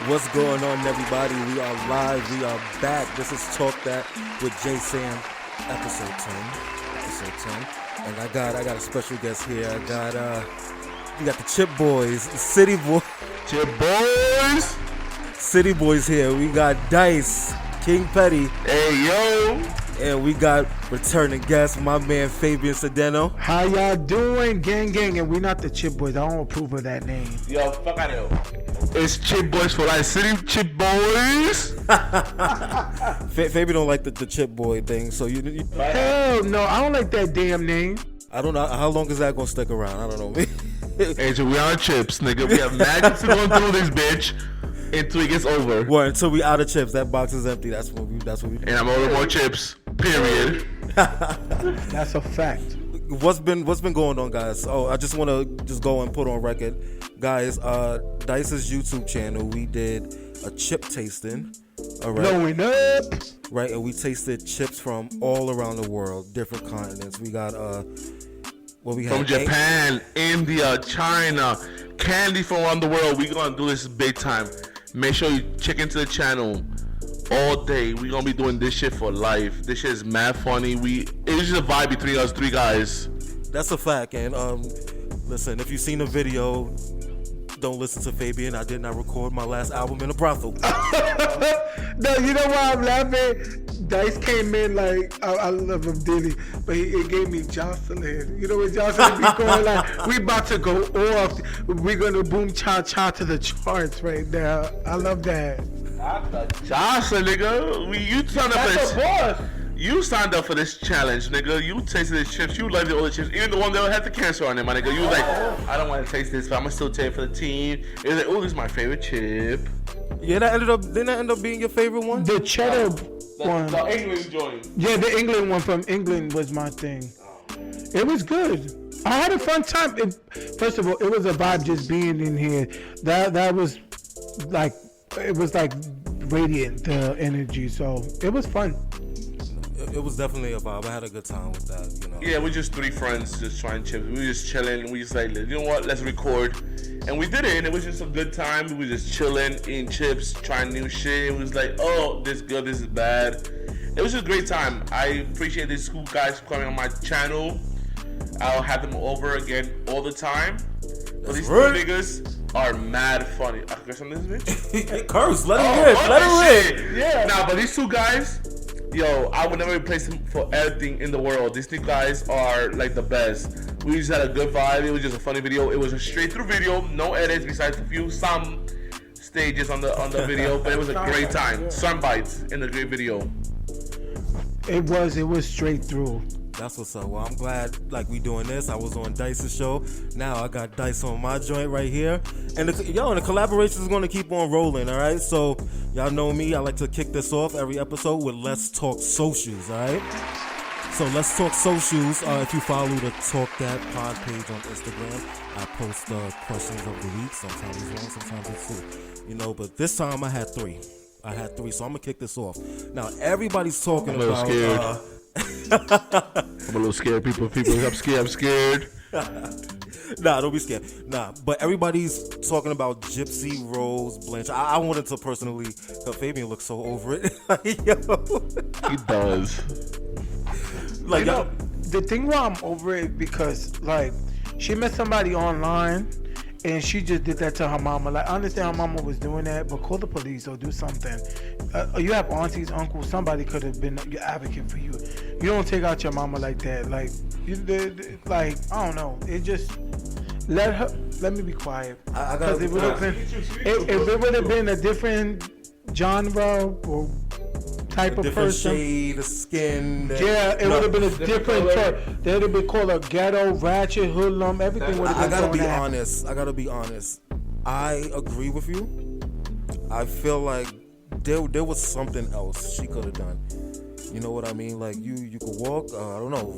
What's going on, everybody? We are live. We are back. This is Talk That with J Sam, episode 10. And I got a special guest here. We got the Chip Boys, the City Boys. Chip Boys. City Boys here. We got Dice, King Petty. Hey, yo. And we got returning guest, my man Fabian Cedeno. How y'all doing, gang? And we not the Chip Boys. I don't approve of that name. Yo, fuck out of here. It's Chip Boys for Life. City Chip Boys. Fabian don't like the Chip Boy thing, so you Hell no, I don't like that damn name. I don't know how long is that gonna stick around. I don't know. Angel, we are chips, nigga. We have magic to go through this bitch until it gets over. Well, until we out of chips, that box is empty. That's what we. And I'm ordering more chips. Period. That's a fact. What's been going on, guys? Oh, I just want to go and put on record, guys. Dice's YouTube channel, we did a chip tasting. All right. Blowing up. Right, and we tasted chips from all around the world, different continents. We got from Japan, India, China, candy from around the world. We gonna do this big time. Make sure you check into the channel all day. We gonna be doing this shit for life. This shit is mad funny. It's just a vibe between us three guys. That's a fact. And listen, if you've seen the video, don't listen to Fabian. I did not record my last album in a brothel. No, you know why I'm laughing? Dice came in like, I love him dearly, but it gave me Jocelyn. You know what Jocelyn be going like, we about to go off. We're going to boom cha-cha to the charts right now. I love that. Jocelyn, nigga. You signed up for this challenge, nigga. You tasted the chips. You loved all the chips. Even the one that had the cancer on it, my nigga. You was like, I don't want to taste this, but I'm going to still take it for the team. It was like, oh, this is my favorite chip. Yeah, didn't that end up being your favorite one? The cheddar one. The England joint. Yeah, the England one from England was my thing. It was good. I had a fun time. First of all, it was a vibe just being in here. That was like, it was like radiant, the energy. So it was fun. It was definitely a vibe. I had a good time with that, you know. Yeah, we're just three friends just trying chips. We were just chilling and we just like, you know what, let's record. And we did it and it was just a good time. We were just chilling, eating chips, trying new shit. It was like, oh, this is good, this is bad. It was just a great time. I appreciate these cool guys coming on my channel. I'll have them over again all the time. But these two niggas are mad funny. I curse on this bitch? Curse, let him rip, let him rip. Yeah. Nah, but these two guys, yo, I would never replace them for everything in the world. These two guys are like the best. We just had a good vibe. It was just a funny video. It was a straight through video, no edits besides some stages on the video, but it was a great time. Sun bites in the great video. It was straight through. That's what's up. Well, I'm glad like we doing this. I was on Dice's show. Now I got Dice on my joint right here. And the collaboration is going to keep on rolling, all right? So y'all know me. I like to kick this off every episode with Let's Talk Socials, all right? So Let's Talk Socials. If you follow the Talk That pod page on Instagram, I post questions of the week. Sometimes it's one, sometimes it's two. You know, but this time I had three, so I'm going to kick this off. Now, everybody's talking about... I'm a little scared, people. I'm scared. Nah, don't be scared. Nah, but everybody's talking about Gypsy Rose Blanchard. I wanted to personally, because Fabian looks so over it. He does. Like, you know, the thing why I'm over it because like she met somebody online and she just did that to her mama. Like I understand her mama was doing that, but call the police or do something. You have aunties, uncles, somebody could have been your advocate for you. You don't take out your mama like that. Like like I don't know. It just let me be quiet. Because it would have been if it would have been a different genre or type of person, shade of skin. Yeah, it would have been a different type. They would have been called a ghetto, ratchet, hoodlum. Everything would have been. I gotta be honest. I agree with you. I feel like there was something else she could have done. You know what I mean? Like you could walk. I don't know,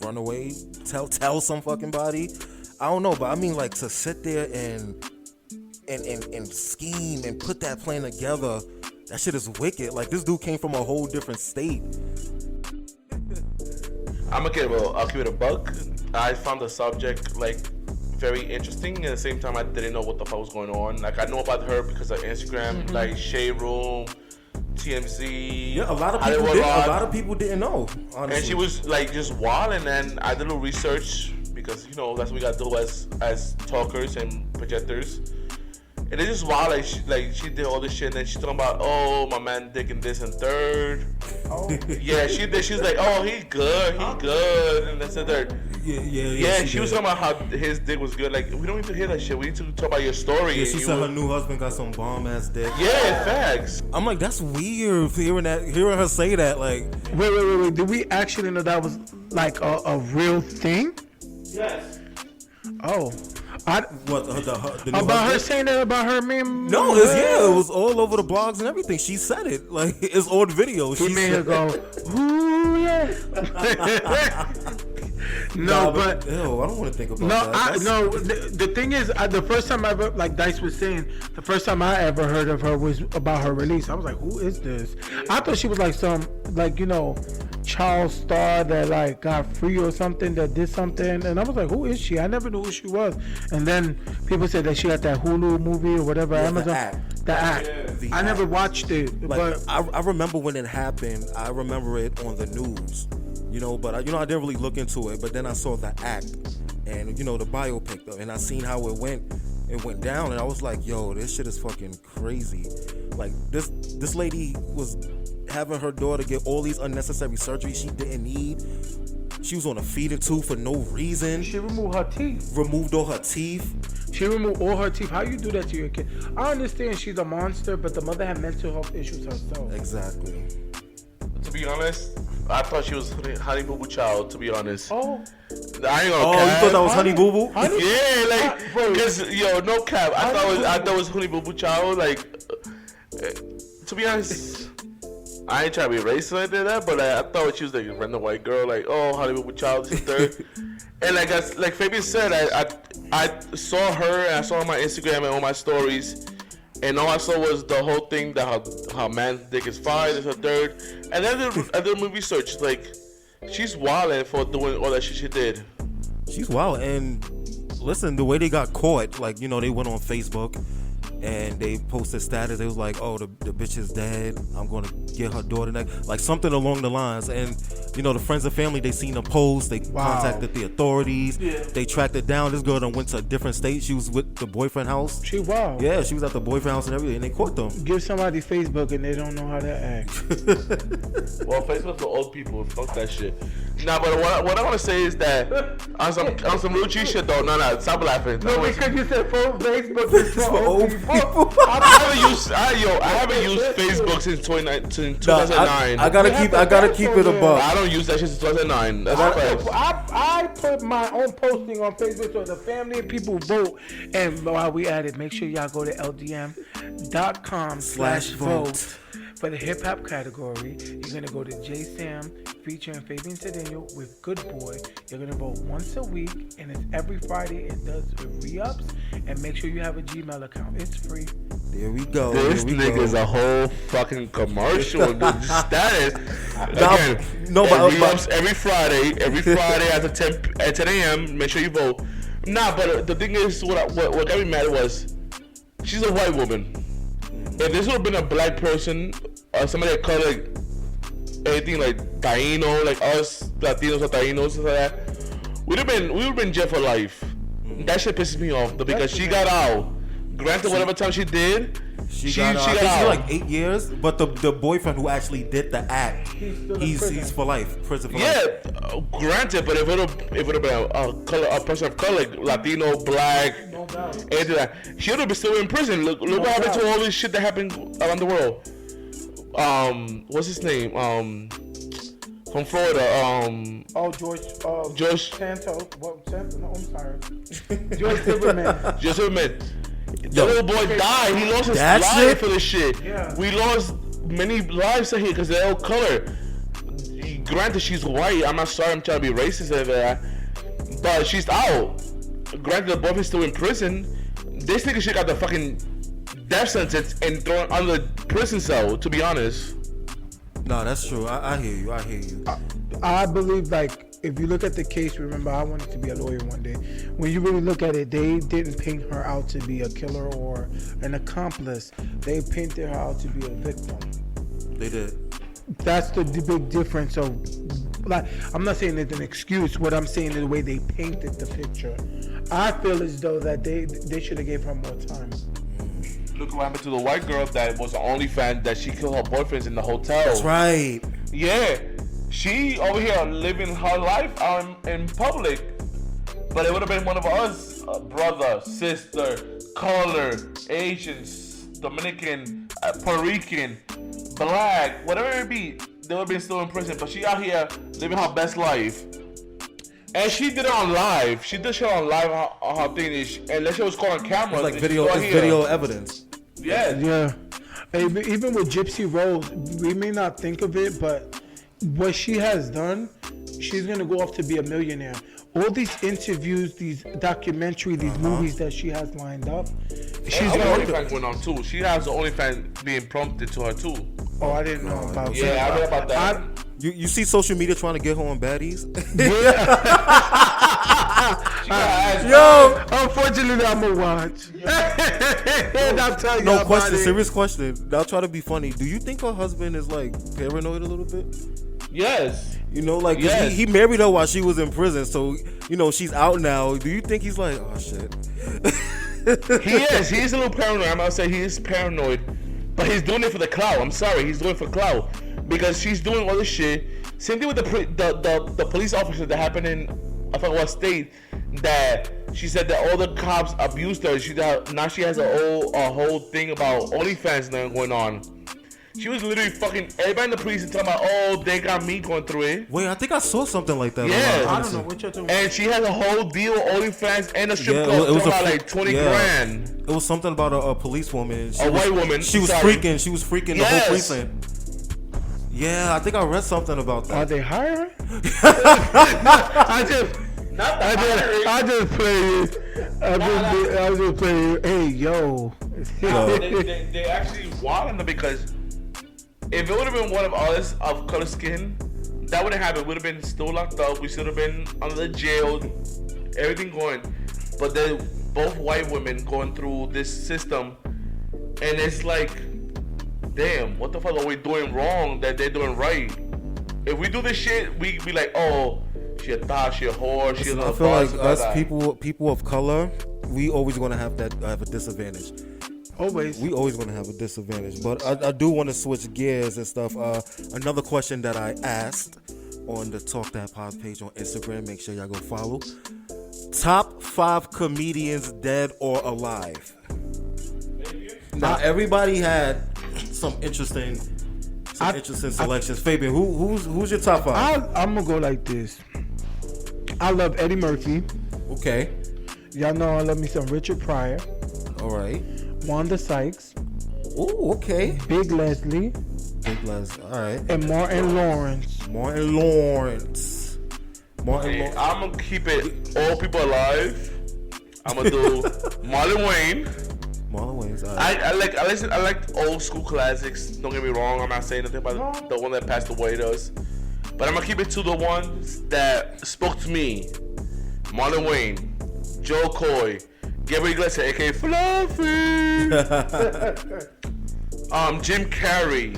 run away, tell some fucking body. I don't know, but I mean like to sit there and scheme and put that plan together. That shit is wicked. Like this dude came from a whole different state. I'll keep it a buck. I found the subject like very interesting. At the same time, I didn't know what the fuck was going on. Like, I know about her because of Instagram, like Shade Room, TMZ. Yeah, a lot of people didn't know, honestly. And she was like just wild, and then I did a little research because that's what we gotta do as talkers and projectors. And it's just wild, she did all this shit, and then she's talking about, oh, my man digging this and third. Oh. Yeah, she did. She was like, oh, he good, and that's the third. Yeah. She was talking about how his dick was good. Like, we don't need to hear that shit. We need to talk about your story. Yeah, she said her new husband got some bomb ass dick. Yeah, facts. I'm like, that's weird hearing her say that. Like, wait. Did we actually know that was like a real thing? Yes. Oh. The new about her husband? saying that about her man? No, it was all over the blogs and everything. She said it. Like, it's old video. He made her go, ooh, yeah. No, but ew, I don't want to think about that. The thing is, the first time I ever, like Dice was saying, the first time I ever heard of her was about her release. I was like, who is this? I thought she was like some, like, child star that like got free or something, that did something, and I was like, who is she? I never knew who she was. And then people said that she had that Hulu movie or whatever, Amazon. The act. I never watched it, like, but I remember when it happened. I remember it on the news, but I didn't really look into it. But then I saw the act and the biopic though, and I seen how it went down, and I was like, yo, this shit is fucking crazy. Like, this lady was having her daughter get all these unnecessary surgeries she didn't need. She was on a feeding tube for no reason. She removed her teeth. Removed all her teeth. She removed all her teeth. How you do that to your kid? I understand she's a monster, but the mother had mental health issues herself. Exactly. To be honest, I thought she was Honey Boo Boo Child, to be honest. Oh. I ain't You gonna cap. thought that was Honey Boo Boo? Yeah, like, because, no cap. I thought it was Honey Boo Boo Child. Like, to be honest, I ain't trying to be racist like that, but I thought she was like a random white girl, like, oh, Honey Boo Boo Child, this and third. And like Fabian said, I saw her, and I saw her on my Instagram and all my stories, and all I saw was the whole thing that her man's dick is fine, this and third. And then I did my research, like, she's wildin' for doing all that shit she did. She's wild, and listen, the way they got caught, like, they went on Facebook and they posted status. They was like, oh, the bitch is dead. I'm going to get her daughter next. Like, something along the lines. And, the friends and family, they seen the post. They contacted the authorities. Yeah. They tracked it down. This girl done went to a different state. She was with the boyfriend house. She wild. Yeah, she was at the boyfriend house and everything. And they caught them. Give somebody Facebook and they don't know how to act. Well, Facebook's for old people. Fuck that shit. Nah, but what I want to say is that on some real G shit though. No, stop laughing. No, because you said Facebook is for old people. I haven't used Facebook since 2009. I gotta keep it above. I don't use that shit since 2009. That's I put my own posting on Facebook so the family and people vote. And while we at it, make sure y'all go to ldm.com/vote. For the hip hop category, you're gonna go to JSam featuring Fabian Cedeno with Good Boy. You're gonna vote once a week, and it's every Friday. It does re-ups, and make sure you have a Gmail account. It's free. There we go. This nigga's a whole fucking commercial. Dude. Status. Re-ups every Friday at 10 a.m. Make sure you vote. Nah, but the thing is, what got me mad was, she's a white woman. If this would have been a black person or somebody that called like anything like Taino, like us Latinos or Tainos, like that, we would have been in jail for life. That shit pisses me off because she got out. Granted, whatever time she did, she got out. Like 8 years, but the boyfriend who actually did the act, he's for life, prison for life. Yeah, granted, but if it would have been a person of color, Latino, black, anything like that, she would have been still in prison. Look what happened to all this shit that happened around the world. What's his name? From Florida. George Santos. What? No, I'm sorry. George Zimmerman. The little boy died. He lost his life for this shit. Yeah. We lost many lives here because they're all color. Granted, she's white. I'm not sorry. I'm trying to be racist over but she's out. Granted, the boyfriend's still in prison. This nigga shit got the fucking death sentence and thrown under the prison cell. To be honest. No, that's true. I hear you. I believe like if you look at the case, remember I wanted to be a lawyer one day. When you really look at it, they didn't paint her out to be a killer or an accomplice. They painted her out to be a victim. They did. That's the big difference. Of, like, I'm not saying it's an excuse. What I'm saying is the way they painted the picture. I feel as though that they should have gave her more time. Look what happened to the white girl that was the only fan that she killed her boyfriends in the hotel. That's right. Yeah. She over here living her life out in public. But it would have been one of us, brother, sister, color, Asians, Dominican, Puerto Rican, black, whatever it be, they would have been still in prison. But she out here living her best life. And she did it on live. She did shit on live on her thing. And that shit was caught on camera. It's like video evidence. Yeah. Yeah. Even with Gypsy Rose, we may not think of it, but what she has done, she's going to go off to be a millionaire. All these interviews, these documentaries, these movies that she has lined up, she's going going OnlyFans going on too. She has the OnlyFans being prompted to her too. Oh, I didn't know about that. Yeah, I read about that. You see social media trying to get her on baddies? Yo, unfortunately, I'm gonna watch. And I'll tell you No question, serious question. Now try to be funny. Do you think her husband is like paranoid a little bit? Yes. You know, like Yes. he married her while she was in prison, so you know she's out now. Do you think he's like, oh shit? He is. He's a little paranoid. I'm gonna say he is paranoid, but he's doing it for the clout. I'm sorry, he's doing it for clout because she's doing all this shit. Same thing with the police officer that happened in I forgot what state that she said that all the cops abused her. Now she has a whole thing about OnlyFans now going on. She was literally fucking everybody in the police and talking about, oh, they got me going through it. Wait, I think I saw something like that. Yeah, I don't know what you're talking about. and she has a whole deal with OnlyFans and a strip Yeah, club it was talking about a- like 20 yeah. grand. It was something about a policewoman. A white woman. She was Sorry. freaking. She was freaking the whole precinct. Yeah, I think I read something about that. Are they hiring? I just play it. I just play it. Hey, yo. They actually wanted them because if it would have been one of us of color skin, that wouldn't happen. Would have been still locked up. We should have been under the jail. Everything going, but they're both white women going through this system, and it's like, damn, what the fuck are we doing wrong that they're doing right? If we do this shit, we be like, oh, she a thot, she a whore, she a I little feel like boss, us people of color, we always gonna have a disadvantage. Always. We always gonna have a disadvantage. But I do want to switch gears and stuff. Another question that I asked on the Talk That Pod page on Instagram. Make sure y'all go follow. Top 5 comedians dead or alive. Now everybody had some interesting selections. Fabian, who's your top 5? I'm gonna go like this. I love Eddie Murphy. Okay. Y'all know I love me some Richard Pryor. All right. Wanda Sykes. Ooh, okay. Big Leslie. Big Les. All right. And Martin Lawrence. Hey, I'm gonna keep it all people alive. I'm gonna do Marlon Wayne. Marlon Wayne's. All right. I like old school classics. Don't get me wrong. I'm not saying nothing about the one that passed away does, but I'm gonna keep it to the ones that spoke to me. Marlon Wayne, Joe Coy, Gabriel Iglesias, aka Fluffy. Jim Carrey.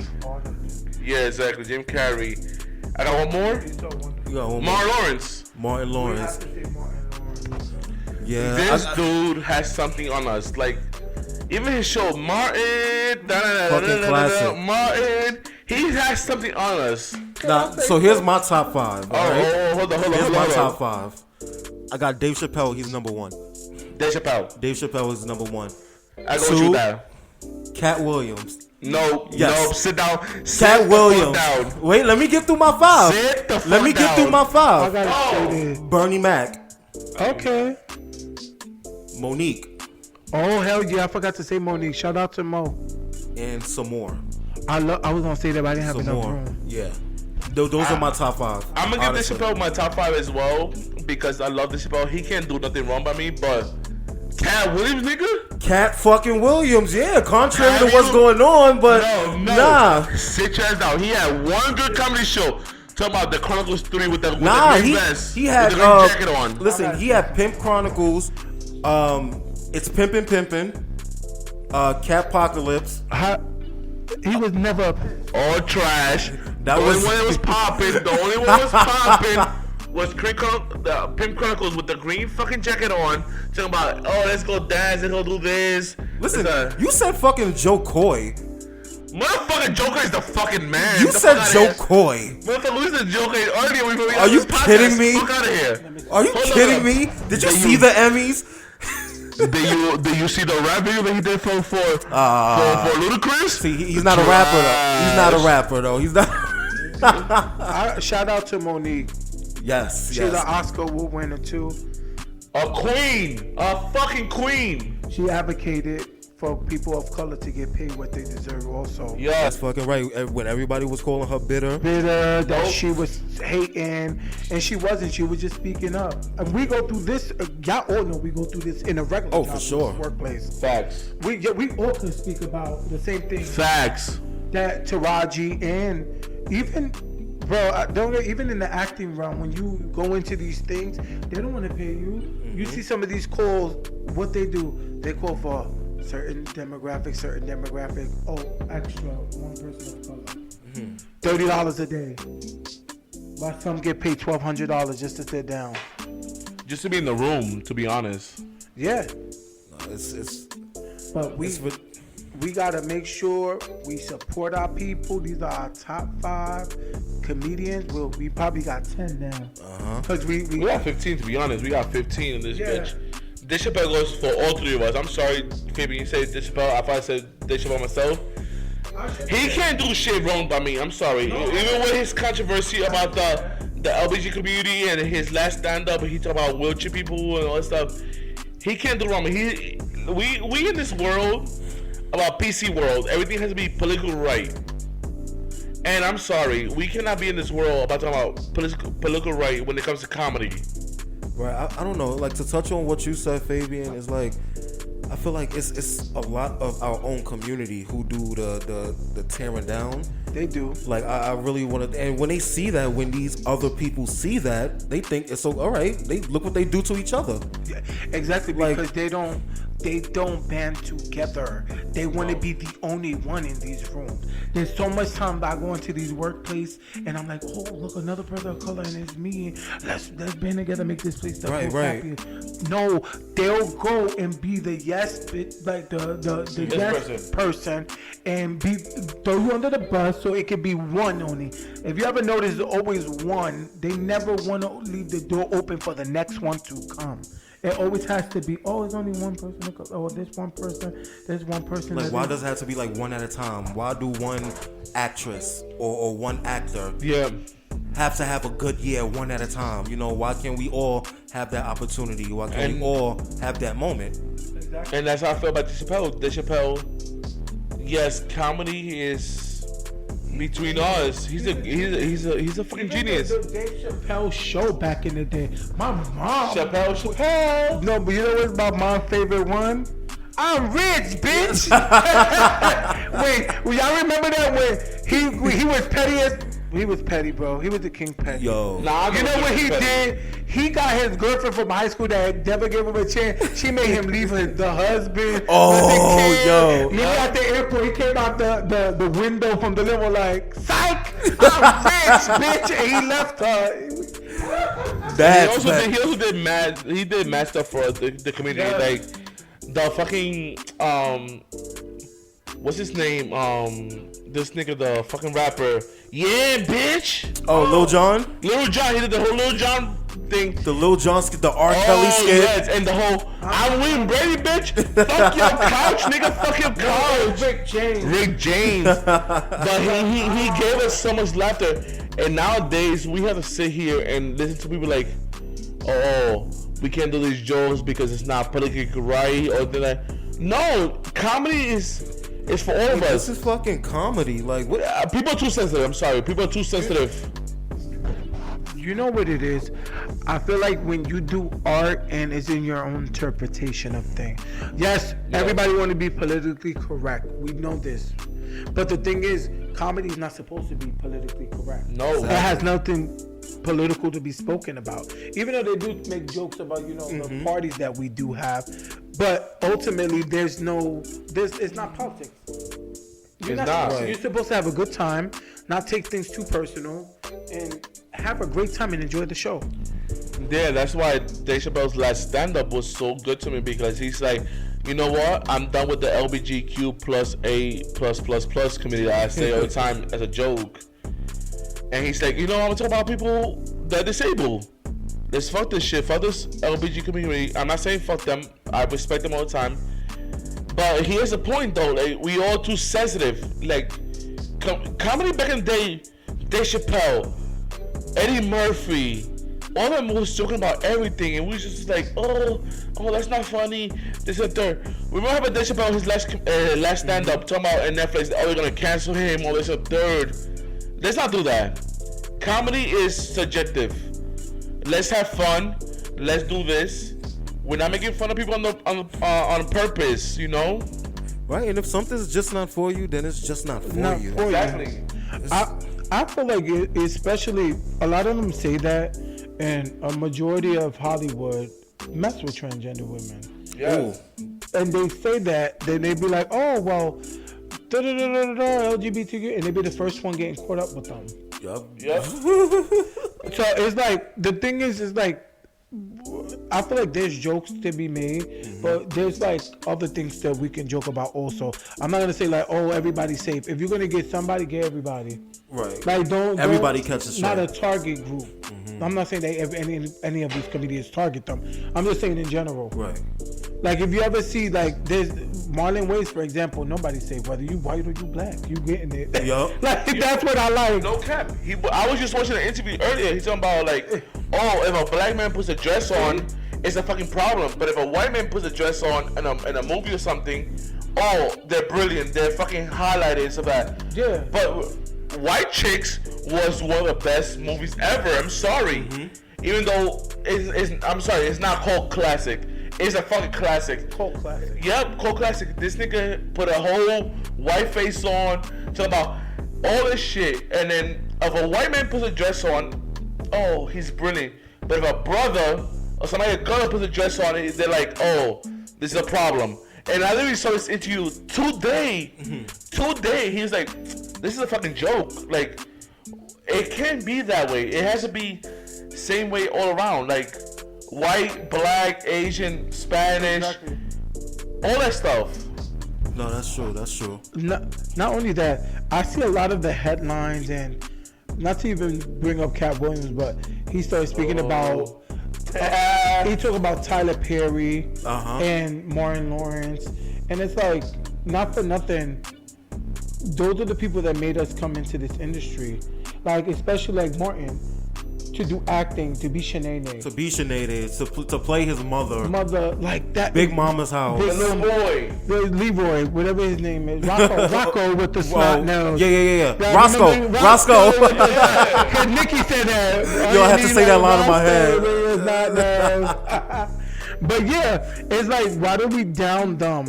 Yeah, exactly. Jim Carrey. I got one more. You got one more. Martin Lawrence. Yeah. This dude has something on us. Like, even his show, Martin. Classic. Martin. He has something on us. Now, so here's my top 5. All right? Hold on. Here's my top 5. I got Dave Chappelle. He's number 1. Dave Chappelle. Dave Chappelle is number 1. I go with you there. Cat Williams. No, Yes. no, sit down. Cat Williams. Down. Wait, let me get through my 5. Sit the fuck Let me get down. through my I 5. gotta say this. Bernie Mac. Okay. Monique. Oh hell yeah! I forgot to say Monique. Shout out to Mo. And some more. I was gonna say that, but I didn't have Some enough more. room. Yeah. Those are my top 5. I'm gonna give this honestly. Chappelle my top 5 as well because I love this Chappelle. He can't do nothing wrong by me, but Cat Williams, nigga. Cat fucking Williams. Yeah. Contrary Have to what's you- going on, but No. nah. Sit your ass down. He had one good comedy show. Talking about the Chronicles 3 with the green vest. He had with the green jacket on. Listen, he had Pimp Chronicles. It's Pimpin', Catpocalypse. He was never all trash. That the was only one that was popping. The only one that was popping was the Pimp Chronicles with the green fucking jacket on. Talking about, let's go dance and go do this. Listen, you said fucking Joe Coy. Motherfucking Joker is the fucking man. You said Joe Coy. Motherfucker, we said Joker earlier. Are you kidding me? Fuck out of here. Are you kidding me? Did you see the Emmys? Did you see the rap video that he did for Ludacris? See, he's not a rapper though. He's not a rapper though. He's not. Shout out to Monique. Yes, she's an Oscar Award winner too. A queen, a fucking queen. She advocated for people of color to get paid what they deserve also. Yeah, that's fucking right. When everybody was calling her bitter, that she was hating, and she wasn't. She was just speaking up. And we go through this. Y'all all know we go through this in a regular job for sure. Workplace. Facts. We all can speak about the same thing. Facts. That Taraji and even. Bro, even in the acting realm, when you go into these things, they don't want to pay you. Mm-hmm. You see some of these calls, what they do, they call for certain demographic. Extra, one person of color. Mm-hmm. $30 a day. Why some get paid $1,200 just to sit down? Just to be in the room, to be honest. Yeah. No, but we gotta make sure we support our people. These are our top 5 comedians. We probably got 10 now. Cause we got 15 to be honest. We got 15 in this bitch. Dave Chappelle goes for all 3 of us. I'm sorry, Fabian, you said Dave Chappelle. I thought I said Dave Chappelle myself. He can't do shit wrong by me. I'm sorry. No, even with his controversy about the LGBT community and his last stand-up, he talked about wheelchair people and all that stuff. He can't do wrong. We in this world, about PC world, everything has to be politically right. And I'm sorry, we cannot be in this world about talking about political right when it comes to comedy. Right, I don't know. Like, to touch on what you said, Fabian, is like, I feel like it's a lot of our own community who do the tearing down. They do. Like, I really want to, and when they see that, when these other people see that, they think it's so, all right, they look what they do to each other. Yeah, exactly, because they don't band together. They want to be the only one in these rooms. There's so much time I go into these workplaces and I'm like, oh, look, another person of color, and it's me. Let's band together, make this place happy. No, they'll go and be the yes person and throw you under the bus so it can be one only. If you ever notice, there's always one. They never want to leave the door open for the next one to come. It always has to be, it's only one person. Oh, there's one person. Like, why does it have to be like one at a time? Why do one actress or one actor have to have a good year one at a time? You know, why can't we all have that opportunity? Why can't we all have that moment? Exactly. And that's how I feel about Dave Chappelle. Yes, comedy is between us. He's a fucking genius. The Dave Chappelle show back in the day. My mom. Chappelle. No, but you know what's about my favorite one? I'm rich, bitch. Wait, y'all remember that when he was petty? He was petty, bro. He was the king petty. Yo. You know what he did? He got his girlfriend from high school that never gave him a chance. She made him leave the husband. Yo. He at the airport. He came out the window from the limo like, psych, I'm rich, bitch. And he left her. He did mad stuff for the community. Yeah. Like, the fucking, what's his name? This nigga, the fucking rapper. Yeah, bitch. Oh, Lil Jon? Lil Jon, he did the whole Lil Jon thing. The Lil Jon skit, the R. Kelly skit. Yes, and the whole, I'm William Brady, bitch. Fuck your couch, nigga. Fuck your couch. Rick James. But he gave us so much laughter. And nowadays, we have to sit here and listen to people like, we can't do these jokes because it's not politically right or that. No, comedy is for all of us. This is fucking comedy. Like, what? People are too sensitive. I'm sorry. People are too sensitive. You know what it is? I feel like when you do art and it's in your own interpretation of things. Yes, everybody want to be politically correct. We know this. But the thing is, comedy is not supposed to be politically correct. No. It has nothing political to be spoken about. Even though they do make jokes about, the parties that we do have. But ultimately, it's not politics. You're supposed to have a good time, not take things too personal, and have a great time and enjoy the show. Yeah, that's why Dave Chappelle's last stand-up was so good to me, because he's like, you know what? I'm done with the LBGQ plus A plus community that I say all the time as a joke. And he's like, I'm gonna talk about people that are disabled. Let's fuck this shit. Fuck this LBG community. I'm not saying fuck them. I respect them all the time. But here's the point, though. Like, we all too sensitive. Like, comedy back in the day, Dave Chappelle, Eddie Murphy, all of them was joking about everything, and we was just like, oh, that's not funny. This and third. Remember how Dave Chappelle, his last stand-up, talking about on Netflix, they're gonna cancel him, all this and third. Let's not do that. Comedy is subjective. Let's have fun. Let's do this. We're not making fun of people on purpose, Right, and if something's just not for you, then it's just not for you. Exactly. I feel like especially a lot of them say that, and a majority of Hollywood mess with transgender women. Yeah. And they say that, then they be like, oh, well, LGBTQ, and they be the first one getting caught up with them. Yep. So it's like, the thing is like, I feel like there's jokes to be made, but there's like other things that we can joke about also. I'm not gonna say like, oh, everybody's safe. If you're gonna get somebody, get everybody. Right. Like everybody catches. Not a target group. I'm not saying that any of these comedians target them. I'm just saying in general. Right. Like if you ever see like there's Marlon Wayans, for example, nobody's safe whether you white or you black. You getting it. Yup. That's what I like. No cap. I was just watching an interview earlier. He's talking about like, if a black man puts a dress on, it's a fucking problem. But if a white man puts a dress on in a movie or something, they're brilliant. They're fucking highlighted so bad. Yeah. But White Chicks was one of the best movies ever. I'm sorry. Even though it's not called classic. It's a fucking classic. Cult classic. Yep, cult classic. This nigga put a whole white face on, talking about all this shit, and then if a white man puts a dress on, he's brilliant. But if a brother or somebody, a girl puts a dress on, they're like, this is a problem. And I literally saw this interview today. He was like, this is a fucking joke. Like, it can't be that way. It has to be same way all around. Like, white, black, Asian, Spanish, all that stuff. No, that's true. Not only that, I see a lot of the headlines, and not to even bring up Cat Williams, but he started speaking about. He talked about Tyler Perry and Martin Lawrence, and it's like, not for nothing, those are the people that made us come into this industry. Like, especially like Martin, to do acting, to be Shanae. To play his mother. Like that. Big Mama's house. The little boy. Leroy, whatever his name is. Rocco with the snot nose. Yeah. Roscoe. Because Nikki said that. Yo, I had to say that line in my head. But yeah, it's like, why do we down them?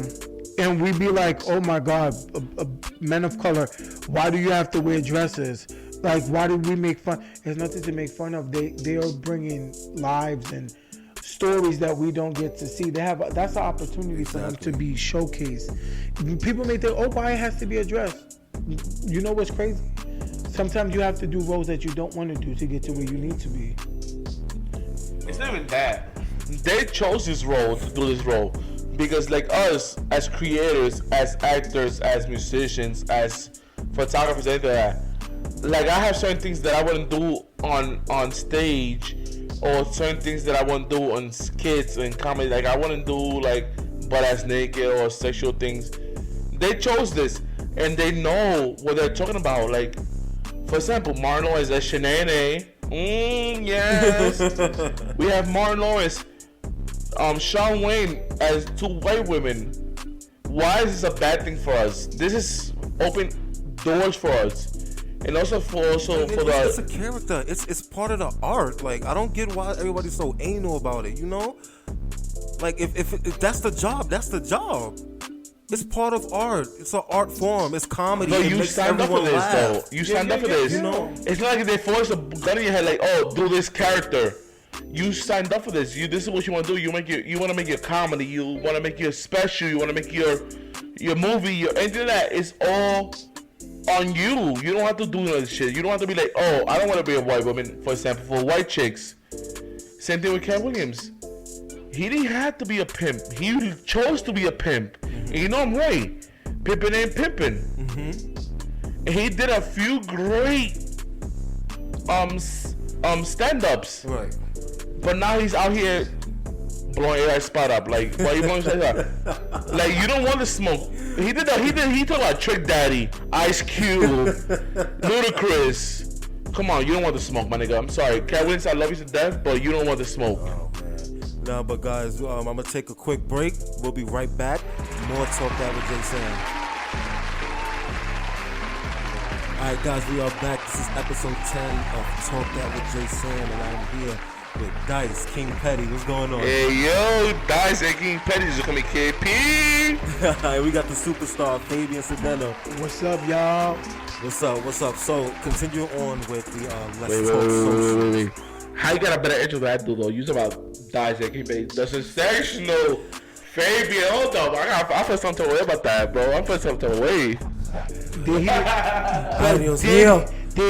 And we be like, oh my God, men of color, why do you have to wear dresses? Like, why did we make fun? There's nothing to make fun of. They are bringing lives and stories that we don't get to see. That's an opportunity for them to be showcased. People may think, why it has to be a dress? You know what's crazy? Sometimes you have to do roles that you don't want to do to get to where you need to be. It's not even that. They chose this role to do this role because, like us, as creators, as actors, as musicians, as photographers, anything like that. Like, I have certain things that I wouldn't do on stage, or certain things that I wouldn't do on skits and comedy. Like, I wouldn't do like butt-ass naked or sexual things. They chose this, and they know what they're talking about. Like, for example, Martin Lawrence as Shanae. Yes. We have Martin Lawrence, Shawn Wayne as two white women. Why is this a bad thing for us? This is open doors for us. And also for it's a character. It's part of the art. Like, I don't get why everybody's so anal about it. Like, if that's the job, that's the job. It's part of art. It's an art form. It's comedy. No, it you makes signed up for everyone this, laugh. though. You signed up for this. You know? It's not like they force a gun in your head, like, oh, do this character. You signed up for this. This is what you want to do. You want to make your comedy. You want to make your special. You want to make your movie. Anything of that is all on you. You don't have to do none of this shit. You don't have to be like, oh, I don't want to be a white woman. For example, for white chicks. Same thing with Cat Williams. He didn't have to be a pimp. He chose to be a pimp. And you know I'm right. Pimpin' ain't pimpin'. And he did a few great stand-ups. Right. But now he's out here blowing AI spot up. Like, why you blowing shit up? Like, you don't want to smoke. He did that. He talked about Trick Daddy, Ice Cube, Ludacris. Come on, you don't want to smoke, my nigga. I'm sorry. Cat Williams, I love you to death, but you don't want to smoke. Oh, man. Nah, but guys, I'm going to take a quick break. We'll be right back. More Talk That with Jay Sam. Alright, guys, we are back. This is episode 10 of Talk That with Jay Sam, and I'm here with Dice, King Petty. What's going on? Hey, yo, Dice and King Petty just call me KP. We got the superstar, Fabian Cedeno. What's up, y'all? What's up? So, continue on with the Let's Talk Social. Wait. How you got a better intro than I do, though? You talk about Dice and King Petty. The sensational Fabian. Hold up. I feel something to worry about that, bro. I feel something to worry. Did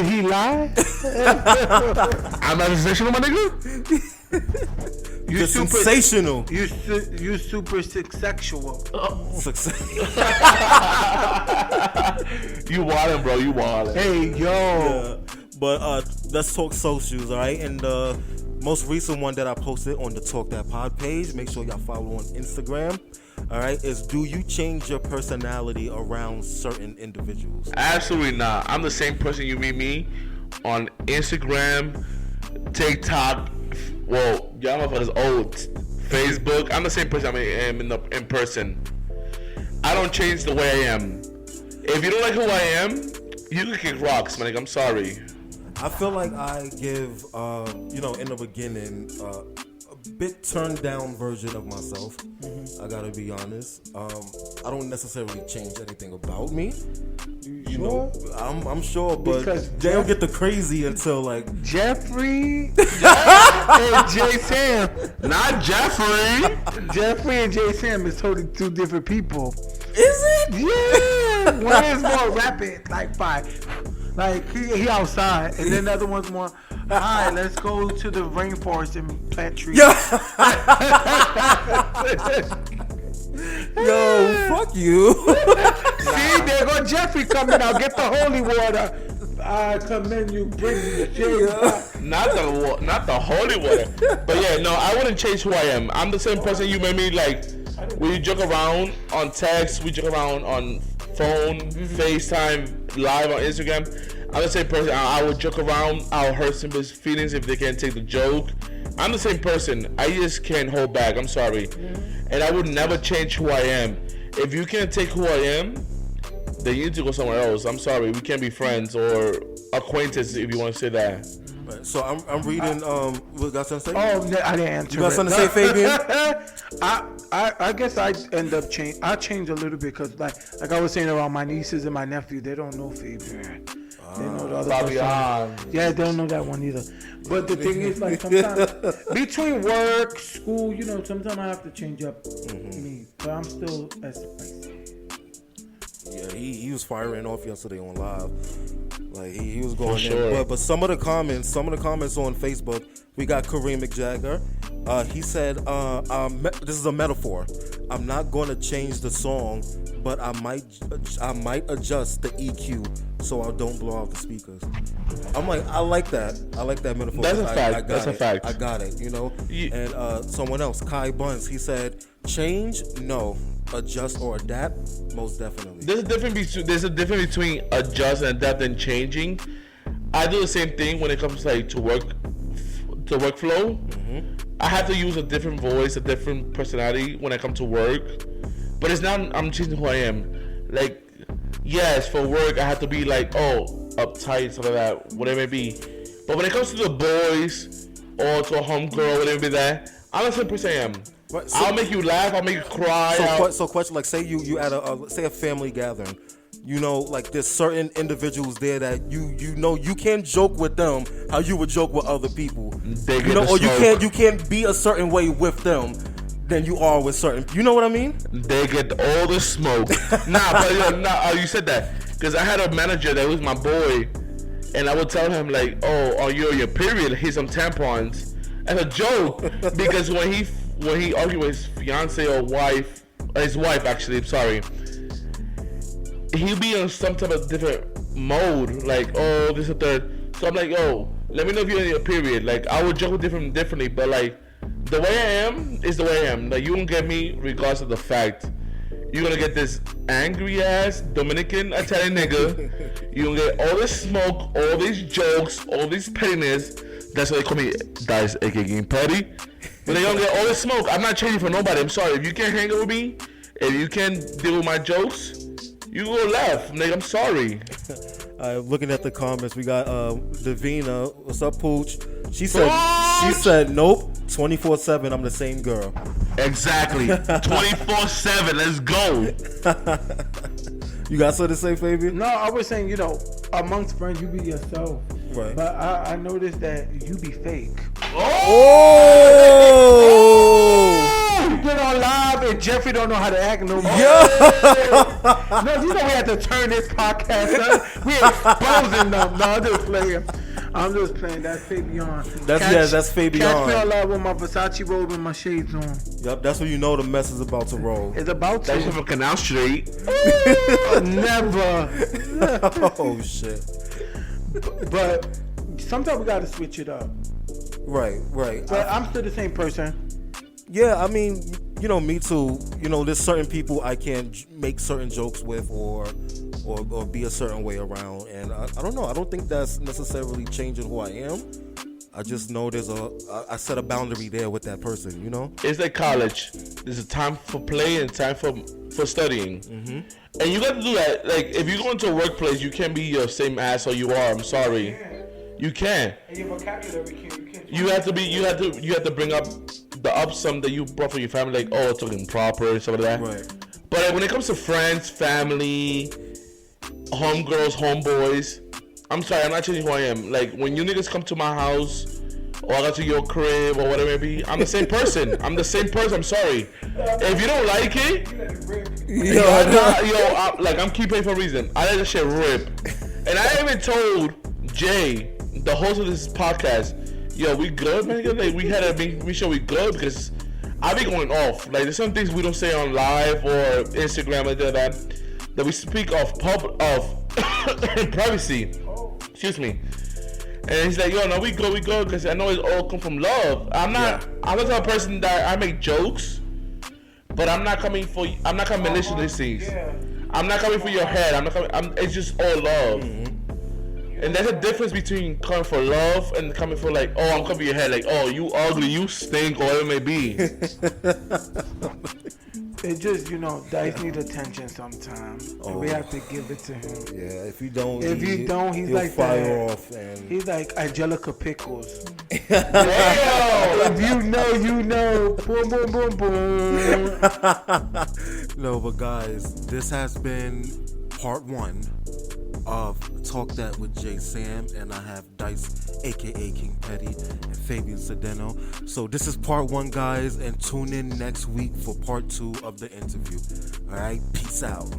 he lie? I'm not sensational, my nigga. You're sensational. You super sexual. You wildin', bro. You wildin'. Hey, yo. Yeah. But let's talk socials, all right? And the most recent one that I posted on the Talk That Pod page, make sure y'all follow on Instagram, all right, is do you change your personality around certain individuals? Absolutely not. I'm the same person you meet me on Instagram, TikTok. Well, y'all motherfuckers old. Facebook. I'm the same person I am in person. I don't change the way I am. If you don't like who I am, you can kick rocks, man. I'm sorry. I feel like I give, in the beginning, a bit turned down version of myself. I gotta be honest. I don't necessarily change anything about me. You know, I'm sure, but they don't get the crazy until like Jeffrey and Jay Sam. Not Jeffrey. Jeffrey and Jay Sam is totally two different people. Is it? Yeah. One is more rapid, like he outside, and then the other one's more. All right, let's go to the rainforest and plant trees. Yo, fuck you. See, there go Jeffrey coming out. Get the holy water. I commend you. Bring the shade. Not the holy water. But yeah, no, I wouldn't change who I am. I'm the same person you made me like. We joke around on text. We joke around on phone, FaceTime, live on Instagram. I'm the same person. I would joke around. I'll hurt somebody's feelings if they can't take the joke. I'm the same person. I just can't hold back. I'm sorry. And I would never change who I am. If you can't take who I am, then you need to go somewhere else. I'm sorry. We can't be friends or acquaintances if you want to say that. Right, so I'm reading. What got something to say? Oh, I didn't answer. You got something to say, Fabian? I guess I end up change. I change a little bit because like I was saying around my nieces and my nephew, they don't know Fabian. They know the other Fabian. Yeah, they don't know that one either. But the thing is, like, sometimes between work, school, sometimes I have to change up me. But I'm still as spicy. Yeah, he was firing off yesterday on live. Like he was going sure. in. But some of the comments on Facebook, we got Kareem McJagger. He said, this is a metaphor. I'm not going to change the song, but I might adjust the EQ so I don't blow out the speakers. I'm like, I like that. I like that metaphor. That's a fact. That's a fact. I got it. Yeah. And someone else, Kai Buns, he said, change, no. Adjust or adapt, most definitely. There's a difference between adjust and adapt and changing. I do the same thing when it comes to workflow. I have to use a different voice, a different personality when I come to work. But it's not I'm changing who I am. Like, yes, for work I have to be like, uptight, something like that, whatever it may be. But when it comes to the boys or to a homegirl, whatever it be that, I'm the same person I am. Right, I'll make you laugh. I'll make you cry. So question, like, say you at a family gathering. You know, like there's certain individuals there that you know you can't joke with them how you would joke with other people. They get you know, the or smoke. you can't be a certain way with them than you are with certain. You know what I mean? They get all the smoke. You said that because I had a manager that was my boy, and I would tell him like, "Oh, are you on your period? Here's some tampons," as a joke because when he argued with his fiance or wife, his wife actually, I'm sorry, he'll be on some type of different mode, like, oh, this is third. So I'm like, yo, let me know if you're in your period. Like, I would joke with differently, but like, the way I am is the way I am. Like, you won't get me regardless of the fact. You're gonna get this angry ass Dominican Italian nigga. You're gonna get all this smoke, all these jokes, all these pettiness. That's why they call me Dice, aka Game Petty. But they're gonna get all this smoke. I'm not changing for nobody. I'm sorry. If you can't hang out with me, if you can't deal with my jokes, you go left, nigga. I'm sorry. Looking at the comments, we got Davina. What's up, Pooch? She said nope. 24/7. I'm the same girl. Exactly. 24/7. Let's go. You got something to say, Fabian? No, I was saying, you know, amongst friends, you be yourself. Right. But I noticed that you be fake. Oh! You get on live and Jeffrey don't know how to act no more. Yeah. No, you know we have to turn this podcast up. We exposing them. No, I'm just playing. That's Fabian. That's Fabian. Catch me on live with my Versace robe and my shades on. Yep, that's when you know the mess is about to roll. It's about to. That's from Canal Street. Never. Oh shit. But sometimes we gotta switch it up. Right. But I'm still the same person. Yeah, I mean, you know, me too. You know, there's certain people I can't make certain jokes with or be a certain way around, and I don't know. I don't think that's necessarily changing who I am. I just know I set a boundary there with that person. You know, It's like college. There's a time for play and time for studying. Mm-hmm. And you got to do that. Like, if you go into a workplace, you can't be your same asshole you are. I'm sorry. You can't. And your vocabulary can't. You have to bring up the some that you brought from your family, like, oh, talking proper and stuff like that. right? But when it comes to friends, family, homegirls, homeboys, I'm sorry, I'm not changing who I am. Like, when you niggas come to my house, or I go to your crib, or whatever it may be, I'm the same person. I'm sorry. If you don't like it, I'm keeping it for a reason. I let that shit rip. And I even told Jay, the host of this podcast, yo, we good, man? Like, we had to make sure we good because I be going off. Like, there's some things we don't say on live or Instagram like that we speak of privacy. Excuse me. And he's like, yo, no, we good because I know it all come from love. I'm not the type of person that I make jokes, but I'm not coming maliciously. I'm not coming for your head. It's just all love. Mm-hmm. And there's a difference between coming for love and coming for like, oh, I'm coming for your head, like, oh, you ugly, you stink, or whatever it may be. It just, you know, Dice need attention sometimes. And we have to give it to him. Yeah, if you don't, he's like fire that. off, and He's like Angelica Pickles. If you know, you know. Boom, boom, boom, boom. No, but guys, this has been part 1 of Talk That with Jay Sam, and I have Dice, aka King Petty, and Fabian Cedeno. So this is part 1, guys, and tune in next week for part 2 of the interview. All right, peace out.